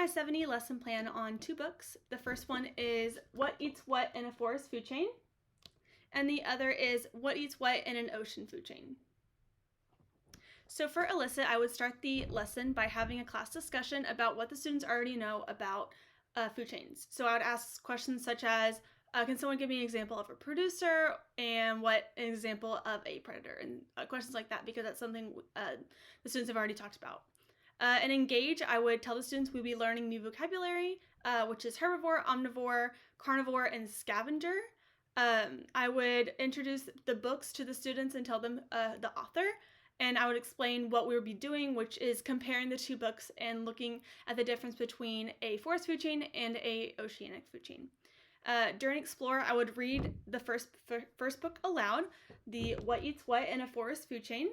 my 70 lesson plan on 2 books. The first one is What Eats What in a Forest Food Chain, and the other is What Eats What in an Ocean Food Chain. So for Alyssa, I would start the lesson by having a class discussion about what the students already know about food chains. So I would ask questions such as, can someone give me an example of a producer and what an example of a predator, and questions like that, because that's something the students have already talked about. And Engage, I would tell the students we'd be learning new vocabulary, which is herbivore, omnivore, carnivore, and scavenger. I would introduce the books to the students and tell them the author, and I would explain what we would be doing, which is comparing the 2 books and looking at the difference between a forest food chain and a oceanic food chain. During Explore, I would read the first book aloud, the What Eats What in a Forest Food Chain.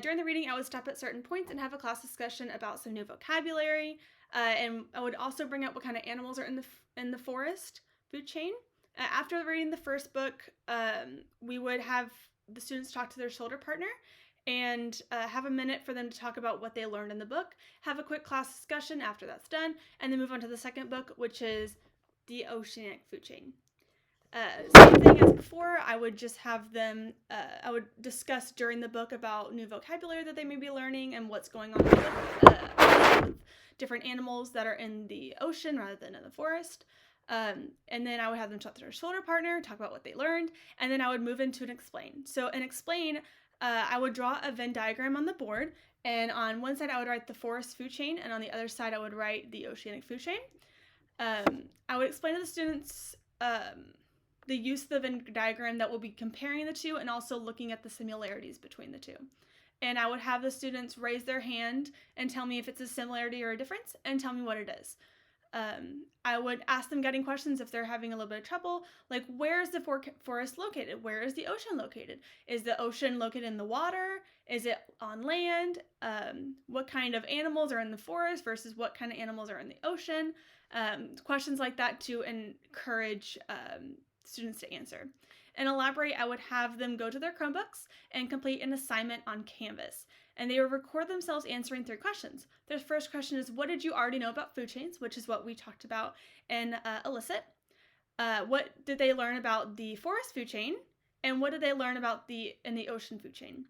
During the reading, I would stop at certain points and have a class discussion about some new vocabulary, and I would also bring up what kind of animals are in the forest food chain. After reading the first book, we would have the students talk to their shoulder partner and have a minute for them to talk about what they learned in the book, have a quick class discussion after that's done, and then move on to the second book, which is the oceanic food chain. Same thing as before, I would just have them, I would discuss during the book about new vocabulary that they may be learning and what's going on with different animals that are in the ocean rather than in the forest. And then I would have them talk to their shoulder partner, talk about what they learned, and then I would move into an Explain. So an Explain, I would draw a Venn diagram on the board, and on one side I would write the forest food chain, and on the other side I would write the oceanic food chain. I would explain to the students the use of the Venn diagram that will be comparing the 2 and also looking at the similarities between the 2. And I would have the students raise their hand and tell me if it's a similarity or a difference and tell me what it is. I would ask them guiding questions if they're having a little bit of trouble, like where is the forest located? Where is the ocean located? Is the ocean located in the water? Is it on land? What kind of animals are in the forest versus what kind of animals are in the ocean? Questions like that to encourage students to answer. And Elaborate, I would have them go to their Chromebooks and complete an assignment on Canvas. And they would record themselves answering 3 questions. Their first question is, what did you already know about food chains, which is what we talked about in Elicit? What did they learn about the forest food chain? And what did they learn about in the ocean food chain?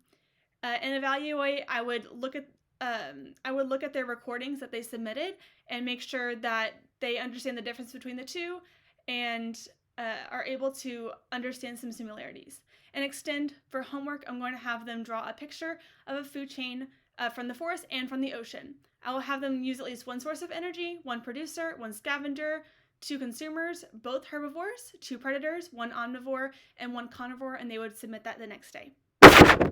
And Evaluate, I would look at their recordings that they submitted and make sure that they understand the difference between the 2 and are able to understand some similarities. And Extend, for homework, I'm going to have them draw a picture of a food chain from the forest and from the ocean. I will have them use at least 1 source of energy, 1 producer, 1 scavenger, 2 consumers, both herbivores, 2 predators, 1 omnivore, and 1 carnivore, and they would submit that the next day.